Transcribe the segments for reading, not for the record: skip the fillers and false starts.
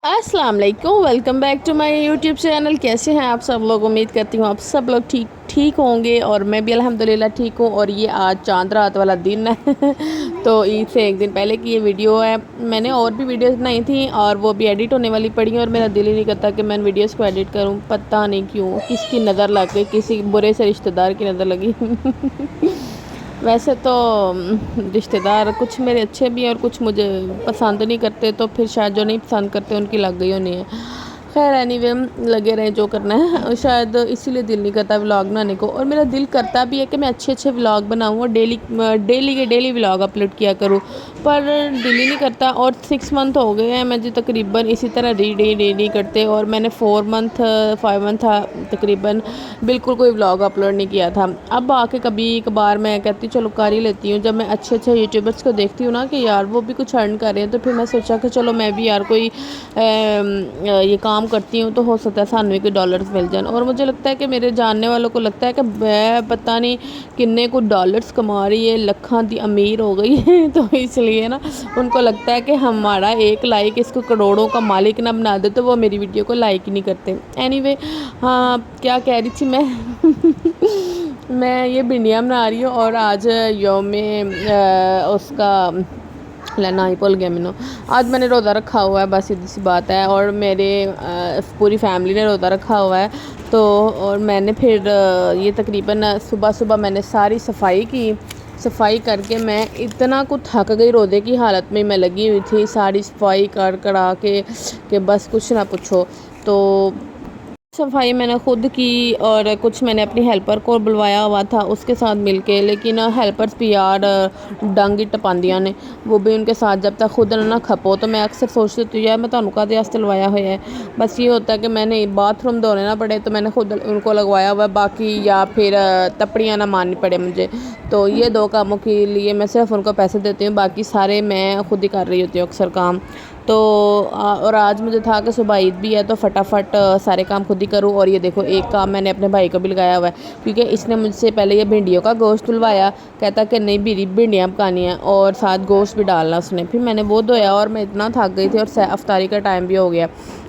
अस्सलाम वालेकुम, welcome back to my YouTube channel. कैसे हैं आप सब लोग? उम्मीद करती हूँ आप सब लोग ठीक होंगे और मैं भी अल्हम्दुलिल्लाह ठीक हूँ। और ये आज चांद रात वाला दिन है तो ईद से एक दिन पहले की ये वीडियो है। मैंने और भी वीडियोस बनाई थी और वो भी एडिट होने वाली पड़ी हैं और मेरा दिल ही नहीं करता कि मैं वीडियोस को एडिट करूँ। पता नहीं क्यों, किसकी नज़र लग गई, किसी बुरे से रिश्तेदार की नज़र लगी वैसे तो रिश्तेदार कुछ मेरे अच्छे भी हैं और कुछ मुझे पसंद नहीं करते, तो फिर शायद जो नहीं पसंद करते उनकी लग गई होनी है। खैर एनीवे, लगे रहें जो करना है। शायद इसीलिए दिल नहीं करता व्लॉग बनाने को, और मेरा दिल करता भी है कि मैं अच्छे अच्छे व्लॉग बनाऊँ और डेली व्लॉग अपलोड किया करूँ, पर दिल ही नहीं करता। और 6 मंथ हो गए हैं मुझे तकरीबन इसी तरह री करते, और मैंने 5 मंथ तकरीबन बिल्कुल कोई व्लॉग अपलोड नहीं किया था। अब आके कभी कभार मैं कहती चलो कर ही लेती हूँ। जब मैं अच्छे अच्छे यूट्यूबर्स को देखती हूँ ना कि यार वो भी कुछ अर्न कर रहे हैं, तो फिर मैं सोचा कि चलो मैं भी यार कोई ये काम करती हूँ तो हो सकता है सानू भी कोई डॉलर्स मिल जाए। और मुझे लगता है कि मेरे जानने वालों को लगता है कि मैं पता नहीं किन्ने को डॉलर्स कमा रही है, लखा दी अमीर हो गई है तो इसलिए ना उनको लगता है कि हमारा एक लाइक इसको करोड़ों का मालिक ना बना दे, तो वो मेरी वीडियो को लाइक ही नहीं करते। एनीवे, हाँ क्या कह रही थी मैं मैं ये भिंडियाँ बना रही हूँ और आज यौमे उसका लेना ही भूल गया मैंने। आज मैंने रोज़ा रखा हुआ है, बस सीधी सी बात है। और मेरे पूरी फैमिली ने रोज़ा रखा हुआ है। तो और मैंने फिर ये तकरीबन सुबह सुबह मैंने सारी सफाई की। सफाई करके मैं इतना कुछ थक गई, रोज़े की हालत में मैं लगी हुई थी सारी सफाई कर करा के बस कुछ ना पूछो। तो सफाई मैंने खुद की और कुछ मैंने अपनी हेल्पर को बुलवाया हुआ था उसके साथ मिलके, लेकिन हेल्पर्स भी यार डंग ही टपांदियां ने, वो भी उनके साथ जब तक खुद ना खपो। तो मैं अक्सर सोचती हूँ यार मैं तुहानू काहदे वास्ते लवाया हुआ है। बस ये होता है कि मैंने बाथरूम धोने ना पड़े तो मैंने खुद उनको लगवाया हुआ है, बाकी या फिर तपड़ियाँ ना मारनी पड़े मुझे। तो ये 2 कामों के लिए मैं सिर्फ उनको पैसे देती हूँ, बाकी सारे मैं खुद ही कर रही होती हूँ अक्सर काम। तो और आज मुझे था कि सुबह ईद भी है तो फटाफट सारे काम खुद ही करूँ। और ये देखो एक काम मैंने अपने भाई को भी लगाया हुआ है, क्योंकि इसने मुझसे पहले ये भिंडियों का गोश्त धुलवाया, कहता कि नहीं बीरी भिंडियाँ पकानी हैं और साथ गोश्त भी डालना उसने। फिर मैंने वो धोया और मैं इतना थक गई थी और अफ्तारी का टाइम भी हो गया,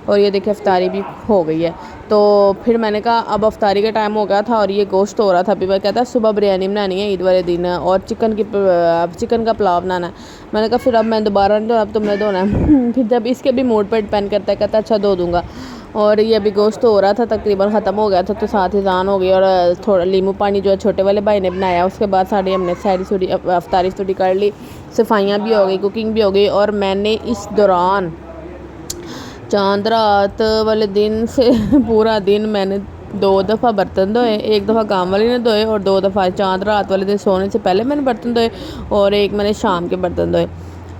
और ये देखिए अफ्तारी भी हो गई है। तो फिर मैंने कहा अब अफ्तारी का टाइम हो गया था और ये गोश्त हो रहा था। अभी मैं कहता सुबह बिरयानी बनानी है ईद वाले दिन और चिकन का पुलाव बनाना है। मैंने कहा फिर अब मैं दोबारा नहीं धोना, अब तुमने धोना है फिर जब इसके भी मूड पर डिपेंड करता है, कहता अच्छा धो दूँगा। और ये अभी गोश्त हो रहा था तकरीबन ख़त्म हो गया था, तो साथ ही जान हो गई। और थोड़ा नींबू पानी जो है छोटे वाले भाई ने बनाया, उसके बाद साड़ी हमने सारी अफ्तारी थोड़ी कर ली, सफाइयाँ भी हो गई, कुकिंग भी हो गई। और मैंने इस दौरान चांद रात वाले दिन से पूरा दिन मैंने 2 दफ़ा बर्तन धोए, 1 दफ़ा काम वाली ने धोए और 2 दफ़ा चांद रात वाले दिन सोने से पहले मैंने बर्तन धोए, और एक मैंने शाम के बर्तन धोए।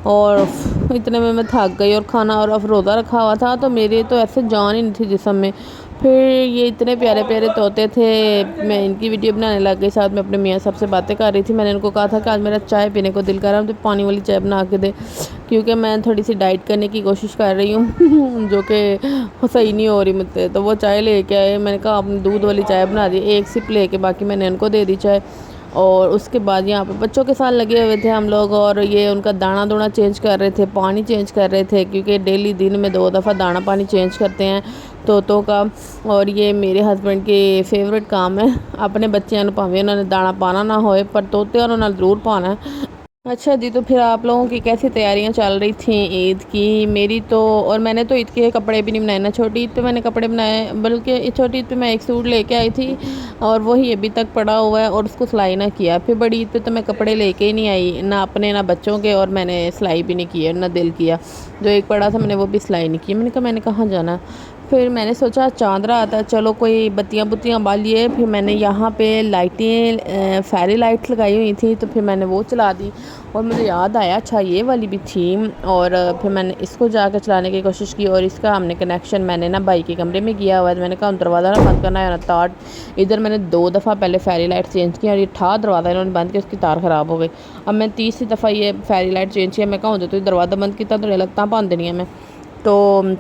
और इतने में मैं थक गई और खाना और अब रोज़ा रखा हुआ था तो मेरे तो ऐसे जान ही नहीं थी जिस्म में। फिर ये इतने प्यारे प्यारे तोते थे, मैं इनकी वीडियो बनाने लग गई, साथ में अपने मियाँ साहब से बातें कर रही थी। मैंने उनको कहा था कि आज मेरा चाय पीने को दिल कर रहा है, तो पानी वाली चाय बना के दे, क्योंकि मैं थोड़ी सी डाइट करने की कोशिश कर रही हूँ जो कि सही नहीं हो रही मुझसे। तो वो चाय लेके आए, मैंने कहा आपने दूध वाली चाय बना दी, एक सिप लेके बाकी मैंने उनको दे दी चाय। और उसके बाद यहाँ पे बच्चों के साथ लगे हुए थे हम लोग, और ये उनका दाना चेंज कर रहे थे, पानी चेंज कर रहे थे, क्योंकि डेली दिन में 2 दफ़ा दाना पानी चेंज करते हैं तोतों का। और ये मेरे हस्बैंड के फेवरेट काम है, अपने बच्चों भावें उन्होंने दाना पाना ना होए पर तोते उन्होंने ज़रूर पाना है। अच्छा जी, तो फिर आप लोगों की कैसी तैयारियां चल रही थी ईद की? मेरी तो, और मैंने तो ईद के कपड़े भी नहीं बनाए ना, छोटी ईद पे मैंने कपड़े बनाए, बल्कि छोटी ईद पे मैं एक सूट लेके आई थी और वही अभी तक पड़ा हुआ है और उसको सिलाई ना किया। फिर बड़ी ईद पे तो मैं कपड़े लेके ही नहीं आई, ना अपने ना बच्चों के, और मैंने सिलाई भी नहीं की है, ना दिल किया। जो एक पड़ा था मैंने वो भी सिलाई नहीं की। मैंने कहाँ जाना। फिर मैंने सोचा चांद रात है, चलो कोई बत्तियाँ बुत्तियाँ बालिए। फिर मैंने यहाँ पे लाइटें फेरी लाइट लगाई हुई थी, तो फिर मैंने वो चला दी और मुझे याद आया अच्छा ये वाली भी थी। और फिर मैंने इसको जाकर चलाने की कोशिश की, और इसका हमने कनेक्शन मैंने ना भाई के कमरे में किया हुआ है। मैंने कहा दरवाज़ा ना बंद करना है ना तार। इधर मैंने 2 दफ़ा पहले फेरी लाइट चेंज की और ये था दरवाज़ा इन्होंने बंद किया, उसकी तार ख़राब हो गई। अब मैं 30वीं दफ़ा ये फेरी लाइट चेंज किया। मैं कहूँ तो दरवाज़ा बंद किया तो लगता पाँद देनी है मैं। तो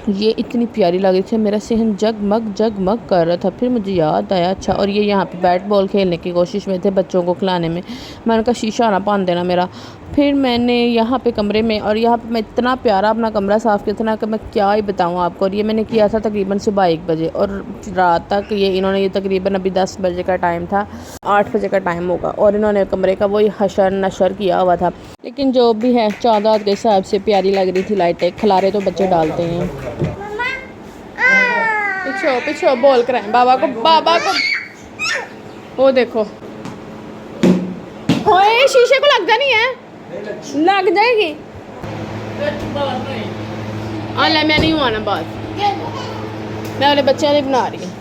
ये इतनी प्यारी लग रही थी, मेरा सहन जगमग कर रहा था। फिर मुझे याद आया अच्छा, और ये यहाँ पे बैट बॉल खेलने की कोशिश में थे बच्चों को खिलाने में। मैंने कहा शीशा ना पान देना मेरा। फिर मैंने यहाँ पे कमरे में, और यहाँ पे मैं इतना प्यारा अपना कमरा साफ़ किया था ना कि मैं क्या ही बताऊँ आपको। और ये मैंने किया था तकरीबन सुबह 1 बजे, और रात तक इन्होंने ये तकरीबन अभी 10 बजे का टाइम था, 8 बजे का टाइम होगा, और इन्होंने कमरे का वही हशर नशर किया हुआ था। लेकिन जो भी है चाँद के हिसाब से प्यारी लग रही थी लाइटें। खिलारे तो बच्चे डालते हैं। पीछे पीछे बोल कर बाबा को वो देखो, ओए शीशे को लगता नहीं है, लग जाएगी। अल्लाह मैं नहीं हूँ आना बात, मैं अपने बच्चों ने बना रही हूँ।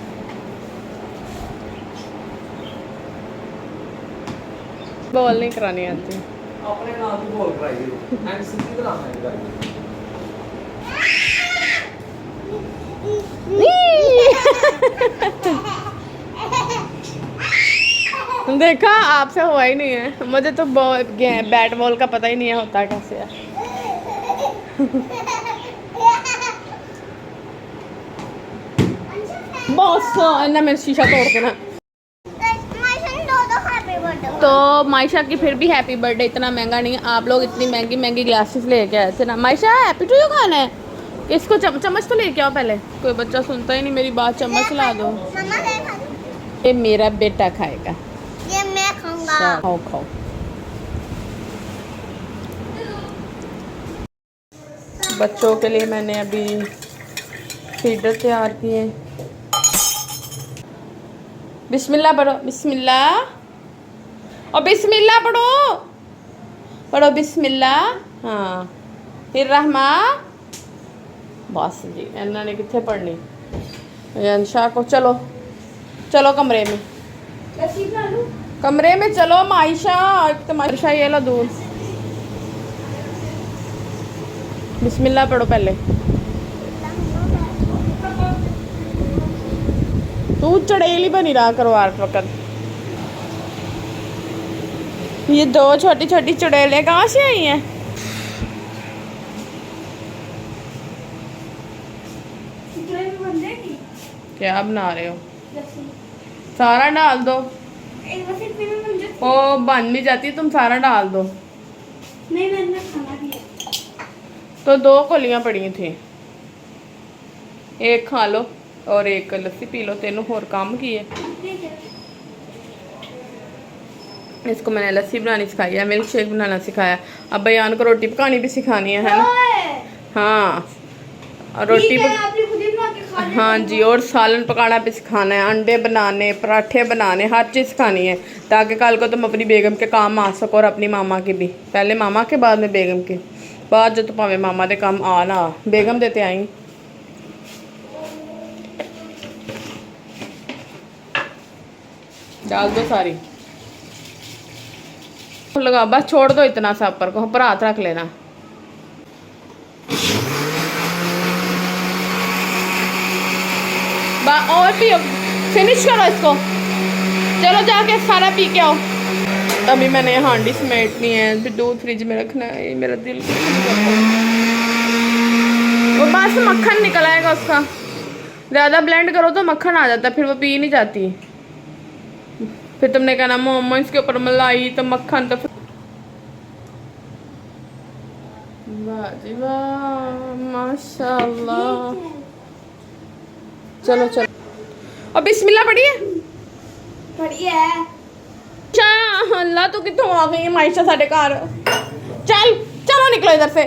बोल नहीं करानी आती, अपने नाम की बोल कराई हो एंड सीधी तरह है। देखा आपसे हुआ ही नहीं है, मुझे तो बैट बॉल का पता ही नहीं है होता कैसे है। बॉस ना मेरा शीशा तोड़ देना। तो मायशा की फिर भी हैप्पी बर्थडे, इतना महंगा नहीं है। आप लोग इतनी महंगी महंगी ग्लासेस लेके आए थे ना। मायशा हैप्पी टू यू खाना है, इसको चम्मच तो लेके आओ पहले। कोई बच्चा सुनता ही नहीं मेरी बात, चम्मच ला दो। ये मेरा बेटा खाएगा, ये मैं खाऊंगा। खाओ खाओ। बच्चों के लिए मैंने अभी फीडर तैयार किए। बिस्मिल्लाह पढ़ो, बिस्मिल्लाह, और बिस्मिल्लाह पढ़ो, पढ़ो बिस्मिल्लाह। हाँ फिर रहमा, बस जी इन्होंने कितने पढ़नी। अंशा को चलो चलो कमरे में, कमरे में चलो। मायशा एक तो मायशा ये लो दूध। बिस्मिल्लाह पढ़ो पहले। तू चड़ेली बनी रहा करो आर वक्त। ये 2 छोटी छोटी चुड़ैलें कहाँ से आई हैं? क्या बना रहे हो? सारा डाल दो। ओ बन नहीं जाती, तुम सारा डाल दो। नहीं मैंने खाना भी है। तो 2 कोलियां पड़ी थी, एक खा लो और एक लस्सी पी लो, तेनों और काम किए। इसको मैंने लस्सी बनानी सिखाई है, मिल्क शेक बनाना सिखाया। अब बयान को रोटी पकानी भी सिखानी है ना? हाँ और रोटी हाँ जी, और सालन पकाना भी सिखाना है, अंडे बनाने, पराठे बनाने, हर चीज़ सिखानी है, ताकि कल को तुम अपनी बेगम के काम आ सको, और अपनी मामा के भी। पहले मामा के बाद में बेगम के, बाद जो तो भावे मामा के काम आ ना बेगम देते आई। डाल दो सारी, लगा बस, छोड़ दो इतना सा ऊपर को, ऊपर हाथ रख लेना। और पियो, फिनिश करो इसको, चलो जाके सारा पी के आओ। अभी मैंने हांडी समेटनी है, फिर दूध फ्रिज में रखना है। मेरा दिल वो बस मक्खन निकल आएगा उसका, ज़्यादा ब्लेंड करो तो मक्खन आ जाता है, फिर वो पी नहीं जाती। फिर तुमने कहना मोमो इसके ऊपर मलाई तो मक्खन, तो वाह जी वाह माशाल्लाह। चलो चलो, और बिस्मिल्लाह पढ़िए। बढ़िया है। अल्लाह तो कितों आ गई है मायशा साढ़े घर। चल चलो निकलो इधर से।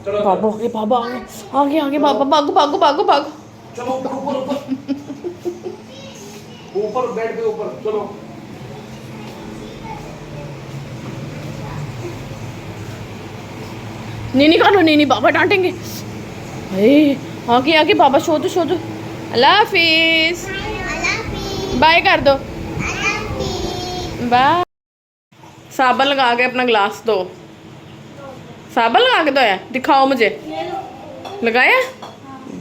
बाबा आगे, बाबा आगे आगे, बाबा भागो भागो भागो भागो। चलो ऊपर ऊपर बेड के ऊपर चलो। नीनी करो, नीनी बाबा डांटेंगे। आगे आगे बाबा, सो दो। अल्लाह हाफिज, बाय कर दो, बाय। साबन लगा के अपना ग्लास दो, साबन लगा के दो है, दिखाओ मुझे। लगाया,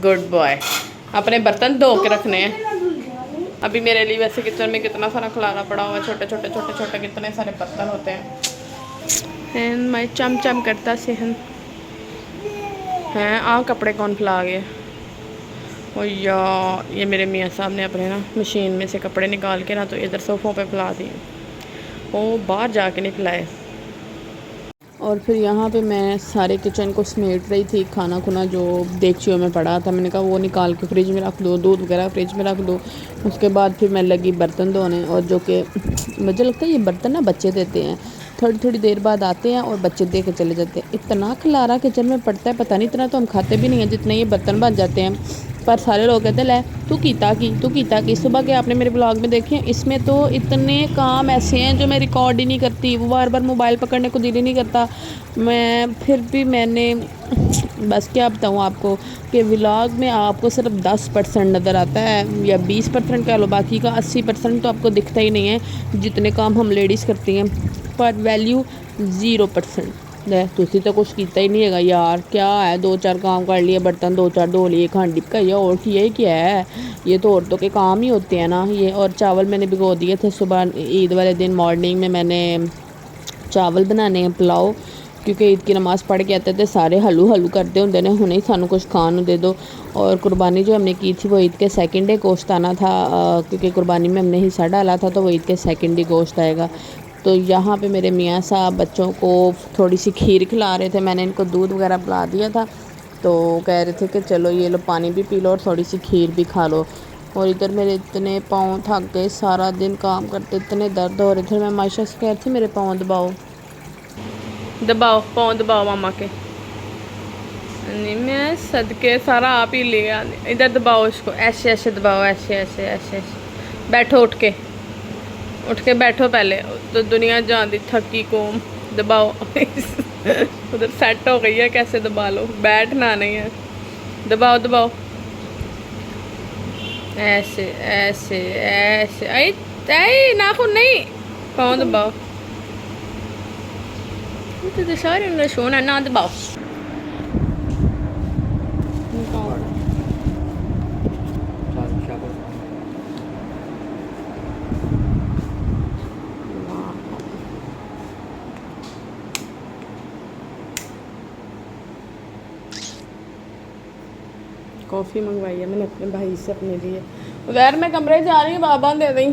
गुड बॉय। अपने बर्तन धो के रखने हैं। अभी मेरे लिए वैसे किचन में कितना सारा खिलाना पड़ा हुआ है, छोटे छोटे कितने सारे बर्तन होते हैं। मैं चम करता सेहन हैं। आ कपड़े कौन फैला गए? ओ यार, ये मेरे मियाँ साहब ने अपने ना मशीन में से कपड़े निकाल के ना तो इधर सोफ़ों पे फैला दिए। ओ बाहर जाके नहीं फैलाए। और फिर यहाँ पे मैं सारे किचन को समेट रही थी। खाना खुना जो देगचियों में पड़ा था, मैंने कहा वो निकाल के फ्रिज में रख दो, दूध वगैरह फ्रिज में रख दो। उसके बाद फिर मैं लगी बर्तन धोने, और जो कि मुझे लगता है ये बर्तन ना बच्चे देते हैं, थोड़ी थोड़ी देर बाद आते हैं और बच्चे दे के चले जाते हैं। इतना खलारा किचन में पड़ता है, पता नहीं, इतना तो हम खाते भी नहीं हैं जितने ये बर्तन बन जाते हैं। पर सारे लोग कहते हैं ले तू कीता की। सुबह के आपने मेरे ब्लॉग में देखे, इसमें तो इतने काम ऐसे हैं जो मैं रिकॉर्ड ही नहीं करती। वो बार बार मोबाइल पकड़ने को दिल ही नहीं करता। मैं फिर भी मैंने बस क्या बताऊँ आपको कि व्लॉग में आपको सिर्फ 10% नज़र आता है या 20% कह लो, बाकी का 80% तो आपको दिखता ही नहीं है जितने काम हम लेडीज़ करती हैं। पर वैल्यू 0%। ले तुसी तो कुछ किया ही नहीं है यार, क्या है 2-4 काम कर लिए, बर्तन 2-4 धो लिए, खांडी पकाई और किया ही क्या है। ये तो औरतों के काम ही होते हैं ना ये। और चावल मैंने भिगो दिए थे सुबह, ईद वाले दिन मॉर्निंग में मैंने चावल बनाने हैं, पुलाव, क्योंकि ईद की नमाज़ पढ़ के आते थे सारे हलू हलू करते होंगे ने, हुणे ही सानू कुछ खान दे दो। और कुर्बानी जो हमने की थी वो ईद के सेकंड डे गोश्त आना था, क्योंकि कुर्बानी में हमने हिस्सा डाला था तो वो ईद के सेकंड डे गोश्त आएगा। तो यहाँ पे मेरे मियाँ साहब बच्चों को थोड़ी सी खीर खिला रहे थे। मैंने इनको दूध वगैरह पिला दिया था, तो कह रहे थे कि चलो ये लो पानी भी पी लो और थोड़ी सी खीर भी खा लो। और इधर मेरे इतने पाँव थक गए, सारा दिन काम करते इतने दर्द हो रहे थे। मैं मायशा से कह रही थी मेरे पाँव दबाओ पाँव दबाओ मामा के। नहीं मैं सदके सारा आप ही लिया। इधर दबाओ इसको, ऐसे ऐसे दबाओ, ऐसे ऐसे ऐसे ऐसे। बैठो उठ के बैठो पहले, तो दुनिया जानती थकी कोम। दबाओ उधर सेट हो गई है, कैसे दबा लो, बैठना नहीं है। दबाओ ऐसे ऐसे ऐसे। आई नाखून नहीं, पाँव दबाओ। तो सारे नशोन है ना, दबाओ। कॉफ़ी मंगवाई है मैंने अपने भाई से अपने लिए। वैर मैं कमरे जा रही हूँ, बाबा दे दी।